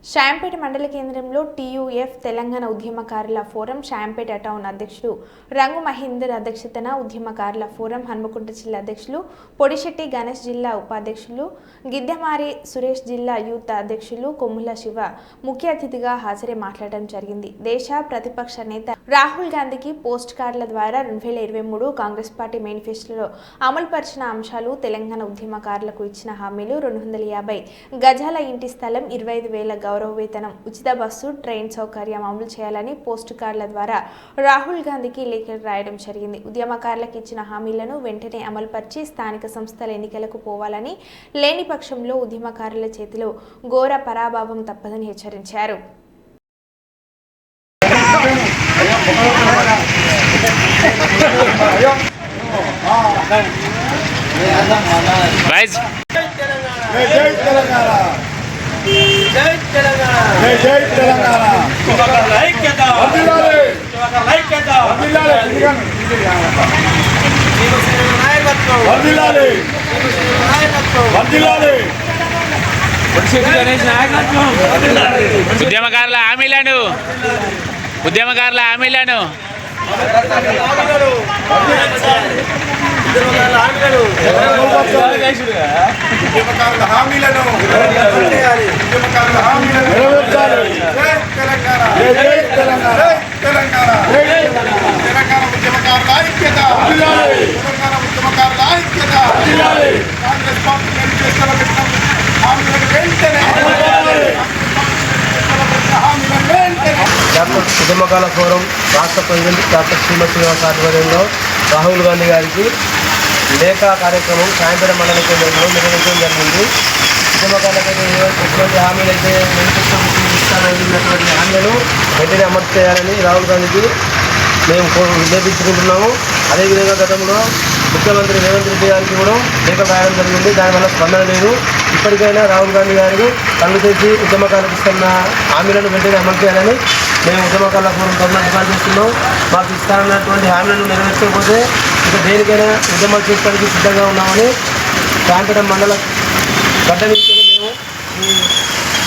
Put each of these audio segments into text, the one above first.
శాంపేట మండల కేంద్రంలో టీయూఎఫ్ తెలంగాణ ఉద్యమకారుల ఫోరం శాంపేట టౌన్ అధ్యక్షుడు రంగు మహేందర్ అధ్యక్షతన ఉద్యమకారుల ఫోరం హన్మకొండ జిల్లా అధ్యక్షులు పొడిశెట్టి గణేష్ జిల్లా ఉపాధ్యక్షులు గిద్దెమారి సురేష్ జిల్లా యూత్ అధ్యక్షులు కొమ్ముల శివ ముఖ్య అతిథిగా హాజరై మాట్లాడడం జరిగింది. దేశ ప్రతిపక్ష నేత రాహుల్ గాంధీకి పోస్ట్ కార్డుల ద్వారా 2023 కాంగ్రెస్ పార్టీ మేనిఫెస్టోలో అమలుపరిచిన అంశాలు, తెలంగాణ ఉద్యమకారులకు ఇచ్చిన హామీలు, 250 గజాల ఇంటి స్థలం, 25,000 గౌరవ వేతనం, ఉచిత బస్సు ట్రైన్ సౌకర్యం అమలు చేయాలని పోస్ట్ కార్డుల ద్వారా రాహుల్ గాంధీకి లేఖలు రాయడం జరిగింది. ఉద్యమకారులకు ఇచ్చిన హామీలను వెంటనే అమలుపరిచి స్థానిక సంస్థల ఎన్నికలకు పోవాలని, లేని పక్షంలో ఉద్యమకారుల చేతిలో ఘోర పరాభవం తప్పదని హెచ్చరించారు. జై తెలంగాణ, జై జై తెలంగాణ, ఉద్యమకారుల ఐక్యత, ఉద్యమకారుల ఐక్యత, నాయకత్వం వర్ధిల్లాలి, వర్ధిల్లాలి, పొడిశెట్టి గణేష్ నాయకత్వం వర్ధిల్లాలి, ఉద్యమకారుల హామీలను ఉద్యమకాల ఫోరం రాష్ట్ర ప్రెసిడెంట్ డాక్టర్ శ్రీమతి శ్రీనివాస్ ఆధ్వర్యంలో రాహుల్ గాంధీ గారికి లేఖ కార్యక్రమం సాయంత్రం మండల కేంద్రంలో నిర్వహించడం జరిగింది. ఉద్యమకారులకైతే ఎటువంటి హామీలు అయితే ఇస్తానన్నటువంటి హామీలను వెంటనే అమలు చేయాలని రాహుల్ గాంధీకి మేము విజ్ఞాపించుకుంటున్నాము. అదేవిధంగా గతంలో ముఖ్యమంత్రి రేవంత్ రెడ్డి గారికి కూడా లేఖ రాయడం జరిగింది. దానివల్ల స్పందన లేదు. ఇప్పటికైనా రాహుల్ గాంధీ గారు కళ్ళు తెచ్చి ఉద్యమకారులకు ఇస్తున్న హామీలను వెంటనే అమలు చేయాలని మేము ఉద్యమకారుల ఫోరం తరఫున డిమాండ్ చేస్తున్నాం. మాకు ఇస్తానన్నటువంటి హామీలను నెరవేర్చకపోతే ఇక దేనికైనా ఉద్యమాలు చేసుకోవడానికి సిద్ధంగా ఉన్నామని శాంపేట మండల గడ్డ విషయంలో మేము ఈ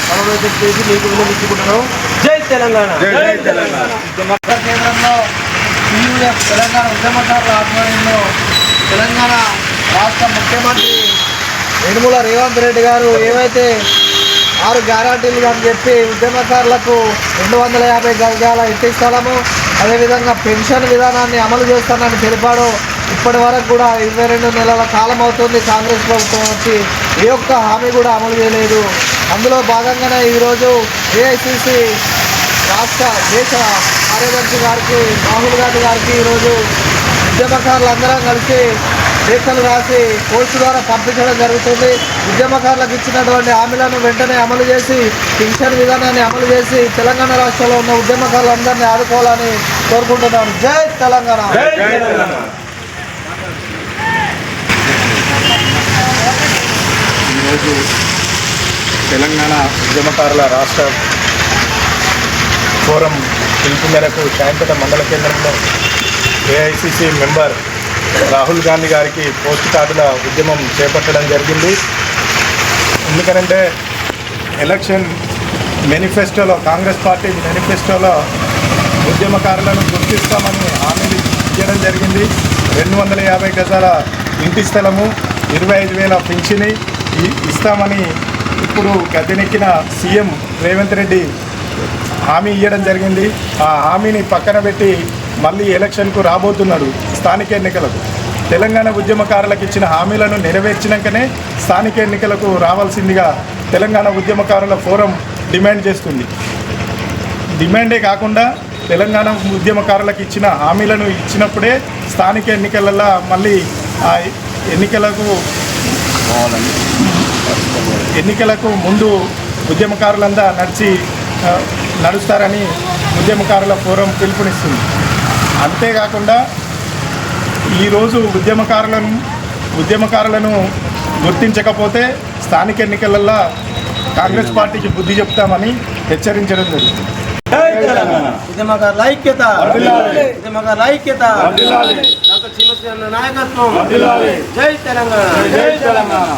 సమావేశం చేసి మీకు విన్నవించుకుంటున్నాం. జై తెలంగాణ, జై తెలంగాణ. కేంద్రంలో టీయూఎఫ్ తెలంగాణ ఉద్యమకారుల ఆధ్వర్యంలో తెలంగాణ రాష్ట్ర ముఖ్యమంత్రి యనమల రేవంత్ రెడ్డి గారు ఏవైతే 6 గ్యారంటీలు అని చెప్పి ఉద్యమకారులకు 250 గజాల ఇంటి స్థలము, అదేవిధంగా పెన్షన్ విధానాన్ని అమలు చేస్తానని తెలిపాడు. ఇప్పటి వరకు కూడా 22 నెలల కాలం అవుతుంది కాంగ్రెస్ ప్రభుత్వం వచ్చి, ఏ ఒక్క హామీ కూడా అమలు చేయలేదు. అందులో భాగంగానే ఈరోజు ఏఐసిసి రాష్ట్ర దేశ కార్యదర్శి గారికి రాహుల్ గాంధీ గారికి ఈరోజు ఉద్యమకారులందరం కలిసి లేఖలు రాసి పోస్టు ద్వారా పంపించడం జరుగుతుంది. ఉద్యమకారులకు ఇచ్చినటువంటి హామీలను వెంటనే అమలు చేసి పెన్షన్ విధానాన్ని అమలు చేసి తెలంగాణ రాష్ట్రంలో ఉన్న ఉద్యమకారులందరినీ ఆదుకోవాలని కోరుకుంటున్నాను. జై తెలంగాణ. ఈరోజు తెలంగాణ ఉద్యమకారుల రాష్ట్ర ఫోరం పిలుపు మేరకు శాంపేట మండల కేంద్రంలో ఏఐసిసి మెంబర్ రాహుల్ గాంధీ గారికి పోస్ట్ కార్డుల ఉద్యమం చేపట్టడం జరిగింది. ఎందుకంటే ఎలక్షన్ మేనిఫెస్టోలో, కాంగ్రెస్ పార్టీ మేనిఫెస్టోలో ఉద్యమకారులను గుర్తిస్తామని హామీలు ఇవ్వడం జరిగింది. 250 గజాల ఇంటి స్థలము, 25,000 పింఛని ఇస్తామని ఇప్పుడు గద్దెనెక్కిన సీఎం రేవంత్ రెడ్డి హామీ ఇవ్వడం జరిగింది. ఆ హామీని పక్కన పెట్టి మళ్ళీ ఎలక్షన్కు రాబోతున్నాడు. స్థానిక ఎన్నికలకు తెలంగాణ ఉద్యమకారులకు ఇచ్చిన హామీలను నెరవేర్చినాకనే స్థానిక ఎన్నికలకు రావాల్సిందిగా తెలంగాణ ఉద్యమకారుల ఫోరం డిమాండ్ చేస్తుంది. డిమాండే కాకుండా తెలంగాణ ఉద్యమకారులకు ఇచ్చిన హామీలను ఇచ్చినప్పుడే స్థానిక ఎన్నికలలో మళ్ళీ ఆ ఎన్నికలకు ముందు ఉద్యమకారులంతా నడుస్తారని ఉద్యమకారుల ఫోరం పిలుపునిస్తుంది. అంతేకాకుండా ఈరోజు ఉద్యమకారులను గుర్తించకపోతే స్థానిక ఎన్నికలలో కాంగ్రెస్ పార్టీకి బుద్ధి చెప్తామని హెచ్చరించడం జరిగింది. ఉద్యమకారుల ఐక్యత, ఉద్యమకారుల ఐక్యత, డాక్టర్ శ్రీమతి నాయకత్వం. జై తెలంగాణ, జై తెలంగాణ.